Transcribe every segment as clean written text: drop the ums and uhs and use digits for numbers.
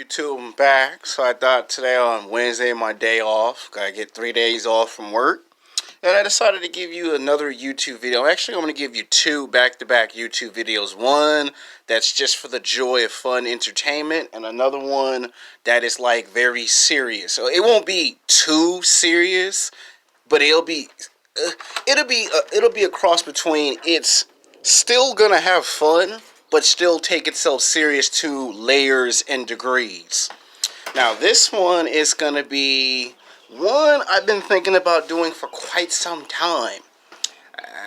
YouTube, I'm back. So I thought today on Wednesday, my day off. Gotta get 3 days off from work. And I decided to give you another YouTube video. Actually, I'm going to give you two back-to-back YouTube videos. One that's just for the joy of fun entertainment, and another one that is like very serious. So it won't be too serious, but it'll be a cross between it's still gonna have fun, but still take itself serious to layers and degrees. Now, this one is gonna be one I've been thinking about doing for quite some time.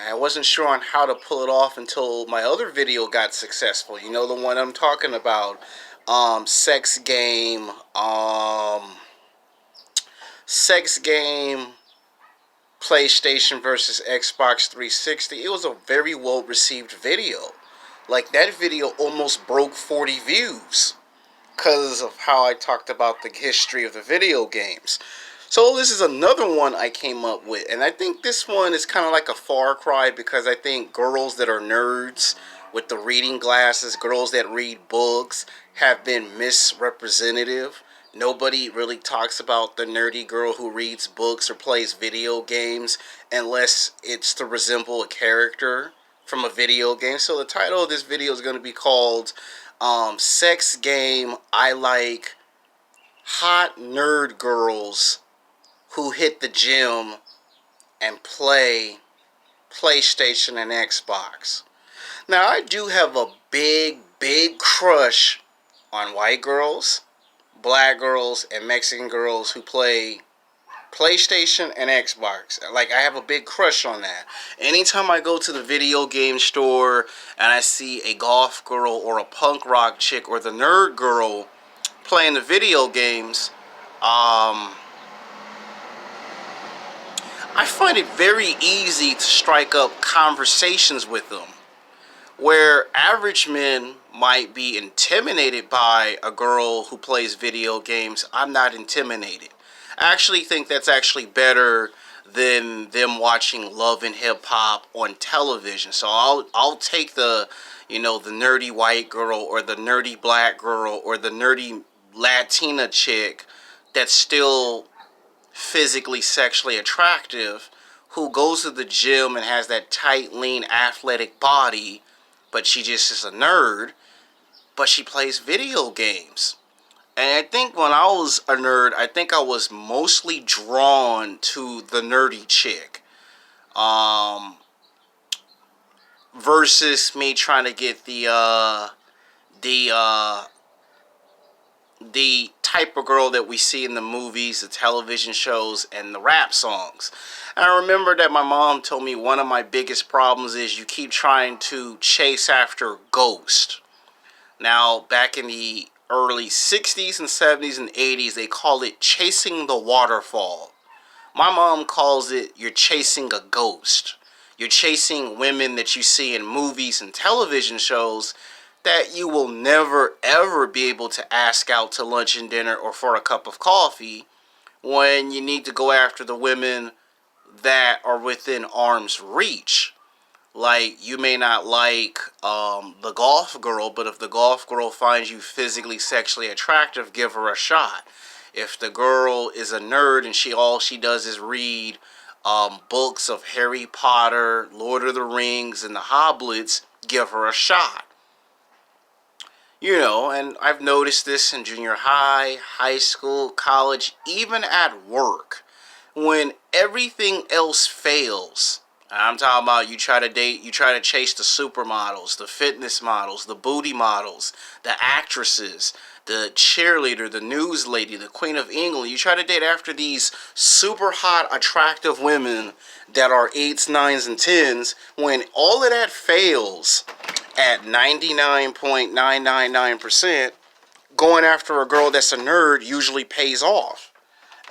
I wasn't sure on how to pull it off until my other video got successful. You know the one I'm talking about, sex game, PlayStation versus Xbox 360. It was a very well received video. Like, that video almost broke 40 views because of how I talked about the history of the video games. So this is another one I came up with, and I think this one is kind of like a far cry because I think girls that are nerds with the reading glasses, girls that read books, have been misrepresentative. Nobody really talks about the nerdy girl who reads books or plays video games unless it's to resemble a character from a video game. So the title of this video is going to be called Sex Game I Like Hot Nerd Girls Who Hit the Gym and Play PlayStation and Xbox. Now, I do have a big crush on white girls, black girls, and Mexican girls who play PlayStation and Xbox. Like, I have a big crush on that. Anytime I go to the video game store and I see a golf girl or a punk rock chick or the nerd girl playing the video games, I find it very easy to strike up conversations with them. Where average men might be intimidated by a girl who plays video games, I'm not intimidated. I actually think that's actually better than them watching Love and Hip Hop on television. So I'll take the nerdy white girl or the nerdy black girl or the nerdy Latina chick that's still physically sexually attractive, who goes to the gym and has that tight, lean, athletic body, but she just is a nerd, but she plays video games. And I think when I was a nerd, I think I was mostly drawn to the nerdy chick. Versus me trying to get the type of girl that we see in the movies, the television shows, and the rap songs. And I remember that my mom told me one of my biggest problems is you keep trying to chase after Ghost. Now, back in the early 60s and 70s and 80s, they called it chasing the waterfall. My mom calls it you're chasing a ghost. You're chasing women that you see in movies and television shows that you will never ever be able to ask out to lunch and dinner or for a cup of coffee, when you need to go after the women that are within arm's reach. Like, you may not like the golf girl, but if the golf girl finds you physically sexually attractive, give her a shot. If the girl is a nerd and all she does is read books of Harry Potter, Lord of the Rings, and the Hobbits, give her a shot. You know, and I've noticed this in junior high, high school, college, even at work. When everything else fails, I'm talking about you try to chase the supermodels, the fitness models, the booty models, the actresses, the cheerleader, the news lady, the Queen of England. You try to date after these super hot, attractive women that are 8s, 9s, and 10s. When all of that fails at 99.999%, going after a girl that's a nerd usually pays off.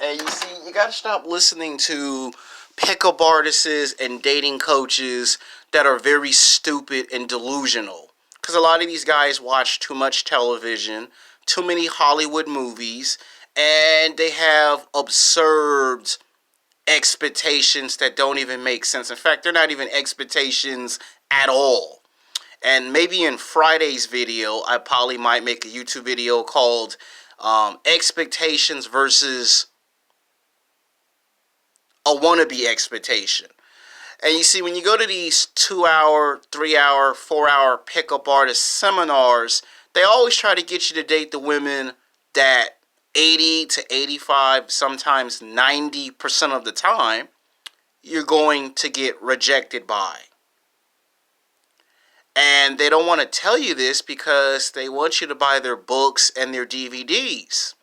And you see, you got to stop listening to pickup artists and dating coaches that are very stupid and delusional. Because a lot of these guys watch too much television, too many Hollywood movies, and they have absurd expectations that don't even make sense. In fact, they're not even expectations at all. And maybe in Friday's video, I probably might make a YouTube video called expectations versus a wannabe expectation. And you see, when you go to these 2 hour, 3 hour, 4 hour pickup artist seminars, they always try to get you to date the women that 80 to 85, sometimes 90% of the time, you're going to get rejected by. And they don't want to tell you this because they want you to buy their books and their DVDs.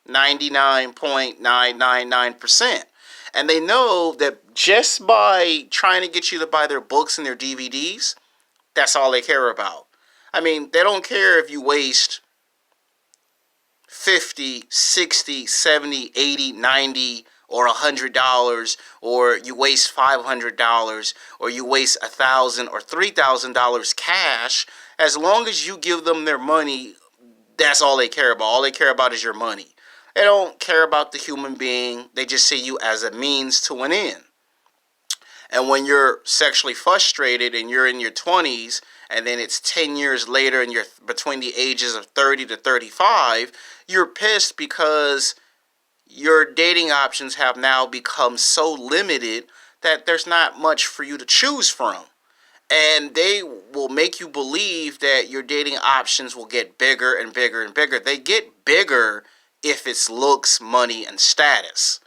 99.999%. And they know that just by trying to get you to buy their books and their DVDs, that's all they care about. I mean, they don't care if you waste 50, 60, 70, 80, 90, or $100, or you waste $500, or you waste $1,000 or $3,000 cash. As long as you give them their money, that's all they care about. All they care about is your money. They don't care about the human being. They just see you as a means to an end. And when you're sexually frustrated and you're in your 20s, and then it's 10 years later and you're between the ages of 30 to 35, you're pissed because your dating options have now become so limited that there's not much for you to choose from. And they will make you believe that your dating options will get bigger and bigger and bigger. They get bigger if it's looks, money, and status.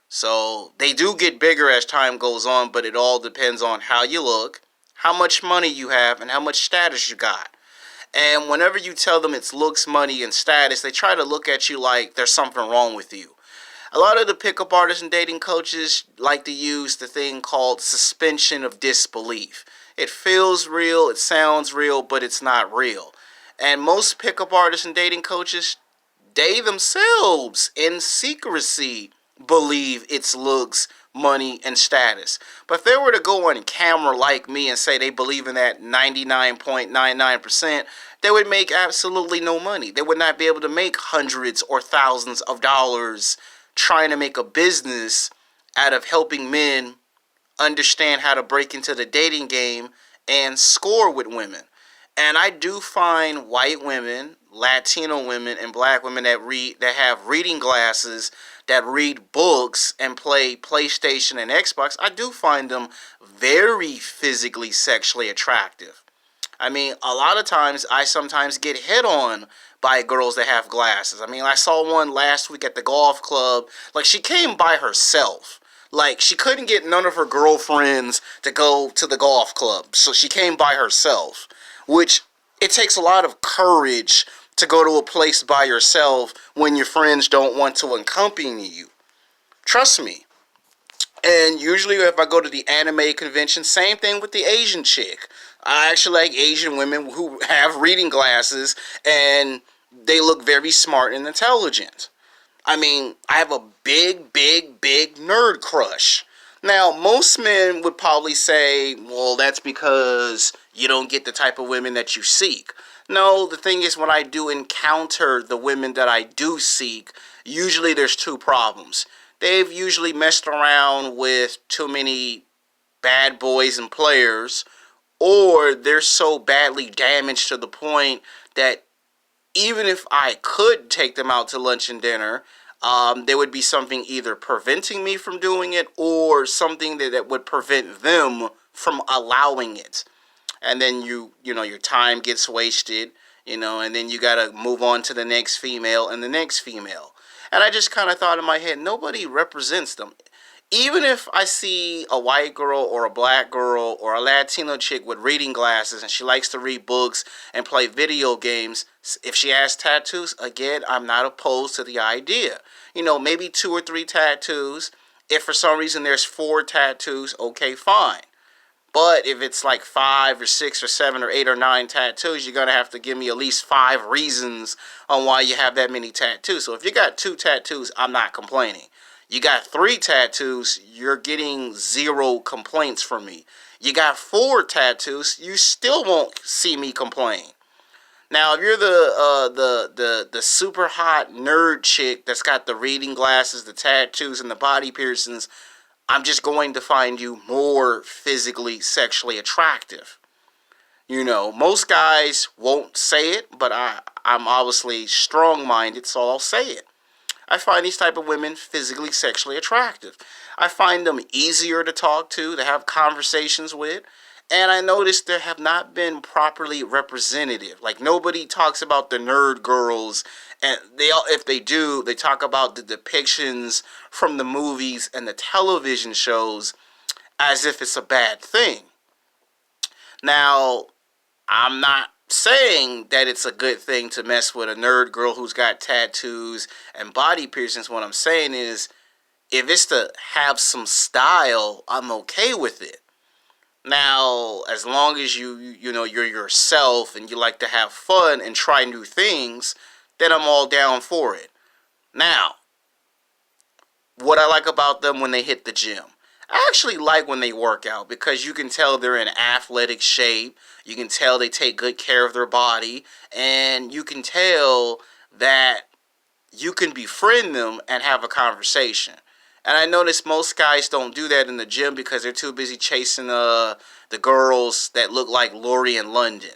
So they do get bigger as time goes on, but it all depends on how you look, how much money you have, and how much status you got. And whenever you tell them it's looks, money, and status, they try to look at you like there's something wrong with you. A lot of the pickup artists and dating coaches like to use the thing called suspension of disbelief. It feels real, it sounds real, but it's not real. And most pickup artists and dating coaches, they themselves, in secrecy, believe it's looks, money, and status. But if they were to go on camera like me and say they believe in that 99.99%, they would make absolutely no money. They would not be able to make hundreds or thousands of dollars trying to make a business out of helping men understand how to break into the dating game and score with women. And I do find white women, Latino women, and black women that have reading glasses, that read books and play PlayStation and Xbox, I do find them very physically sexually attractive. I mean, a lot of times I sometimes get hit on by girls that have glasses. I mean, I saw one last week at the golf club. Like, she came by herself. Like, she couldn't get none of her girlfriends to go to the golf club, so she came by herself. Which, it takes a lot of courage to go to a place by yourself when your friends don't want to accompany you. Trust me. And usually if I go to the anime convention, same thing with the Asian chick. I actually like Asian women who have reading glasses and they look very smart and intelligent. I mean, I have a big nerd crush. Now, most men would probably say, well, that's because you don't get the type of women that you seek. No, the thing is, when I do encounter the women that I do seek, usually there's two problems. They've usually messed around with too many bad boys and players, or they're so badly damaged to the point that even if I could take them out to lunch and dinner, there would be something either preventing me from doing it or something that would prevent them from allowing it. And then you know, your time gets wasted, you know, and then you got to move on to the next female and the next female. And I just kind of thought in my head, nobody represents them. Even if I see a white girl or a black girl or a Latino chick with reading glasses and she likes to read books and play video games, if she has tattoos, again, I'm not opposed to the idea. You know, maybe 2 or 3 tattoos. If for some reason there's 4 tattoos, okay, fine. But if it's like 5 or 6 or 7 or 8 or 9 tattoos, you're going to have to give me at least 5 reasons on why you have that many tattoos. So if you got 2 tattoos, I'm not complaining. You got 3 tattoos, you're getting 0 complaints from me. You got 4 tattoos, you still won't see me complain. Now, if you're the super hot nerd chick that's got the reading glasses, the tattoos, and the body piercings, I'm just going to find you more physically, sexually attractive. You know, most guys won't say it, but I'm obviously strong-minded, so I'll say it. I find these type of women physically, sexually attractive. I find them easier to talk to have conversations with. And I noticed there have not been properly representative. Like nobody talks about the nerd girls, and they all, if they do, they talk about the depictions from the movies and the television shows as if it's a bad thing. Now, I'm not saying that it's a good thing to mess with a nerd girl who's got tattoos and body piercings. What I'm saying is, if it's to have some style, I'm okay with it. Now, as long as you're yourself and you like to have fun and try new things, then I'm all down for it. Now, what I like about them when they hit the gym. I actually like when they work out because you can tell they're in athletic shape. You can tell they take good care of their body. And you can tell that you can befriend them and have a conversation. And I notice most guys don't do that in the gym because they're too busy chasing the girls that look like Lori and London.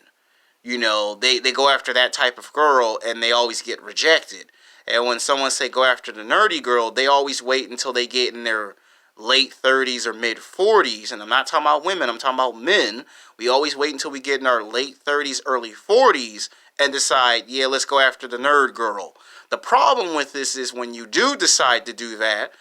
They go after that type of girl and they always get rejected. And when someone say go after the nerdy girl, they always wait until they get in their late 30s or mid 40s. And I'm not talking about women, I'm talking about men. We always wait until we get in our late 30s, early 40s and decide, yeah, let's go after the nerd girl. The problem with this is when you do decide to do that,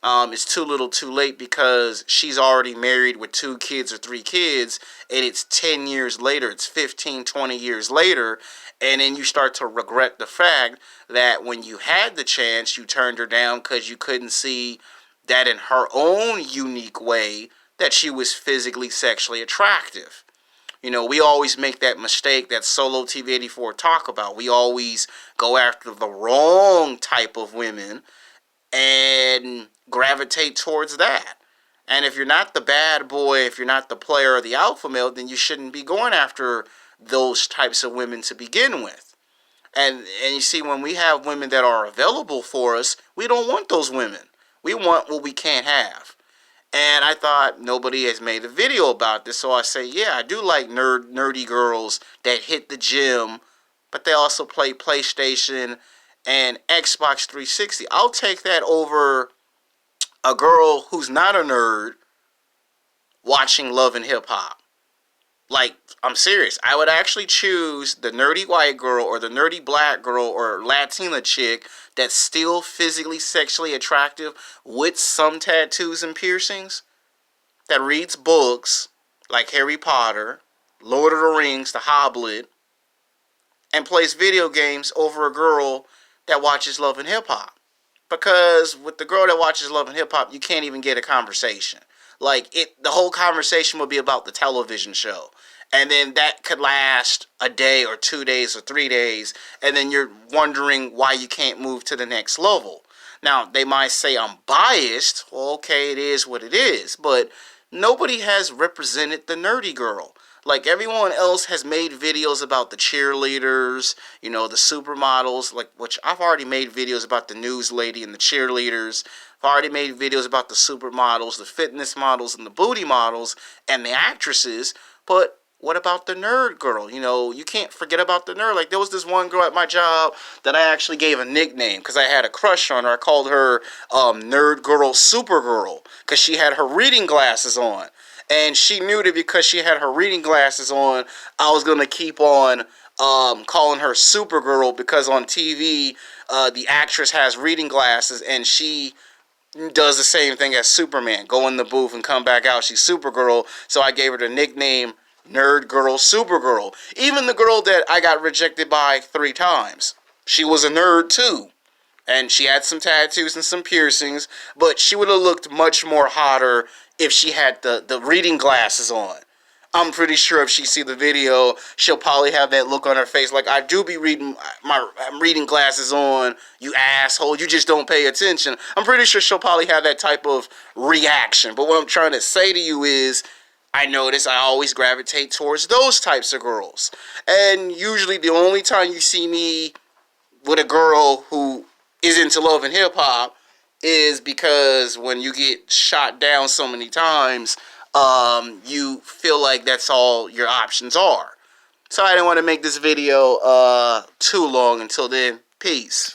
it's too little too late because she's already married with 2 kids or 3 kids, and it's 10 years later, it's 15, 20 years later, and then you start to regret the fact that when you had the chance, you turned her down because you couldn't see that in her own unique way that she was physically, sexually attractive. We always make that mistake that Solo TV 84 talk about. We always go after the wrong type of women and gravitate towards that. And if you're not the bad boy, if you're not the player or the alpha male, then you shouldn't be going after those types of women to begin with. And you see, when we have women that are available for us, we don't want those women. We want what we can't have. And I thought nobody has made a video about this, so I say, yeah, I do like nerdy girls that hit the gym, but they also play PlayStation and Xbox 360. I'll take that over a girl who's not a nerd watching Love and Hip Hop. Like, I'm serious. I would actually choose the nerdy white girl or the nerdy black girl or Latina chick that's still physically, sexually attractive with some tattoos and piercings, that reads books like Harry Potter, Lord of the Rings, The Hobbit, and plays video games over a girl that watches Love and Hip Hop. Because with the girl that watches Love and Hip Hop, you can't even get a conversation. The whole conversation will be about the television show. And then that could last a day or 2 days or 3 days. And then you're wondering why you can't move to the next level. Now, they might say I'm biased. Well, okay, it is what it is. But nobody has represented the nerdy girl. Like, everyone else has made videos about the cheerleaders, the supermodels, which I've already made videos about the news lady and the cheerleaders. I've already made videos about the supermodels, the fitness models, and the booty models, and the actresses. But what about the nerd girl? You can't forget about the nerd. Like, there was this one girl at my job that I actually gave a nickname because I had a crush on her. I called her Nerd Girl Supergirl because she had her reading glasses on. And she knew that because she had her reading glasses on, I was going to keep on calling her Supergirl because on TV, the actress has reading glasses and she does the same thing as Superman. Go in the booth and come back out. She's Supergirl. So I gave her the nickname Nerd Girl Supergirl. Even the girl that I got rejected by 3 times, she was a nerd too. And she had some tattoos and some piercings, but she would have looked much more hotter if she had the reading glasses on. I'm pretty sure if she see the video, she'll probably have that look on her face like, I do be reading my reading glasses on, you asshole, you just don't pay attention. I'm pretty sure she'll probably have that type of reaction. But what I'm trying to say to you is, I notice I always gravitate towards those types of girls. And usually the only time you see me with a girl who is into Love and Hip Hop is because when you get shot down so many times, you feel like that's all your options are. So I didn't want to make this video too long. Until then, peace.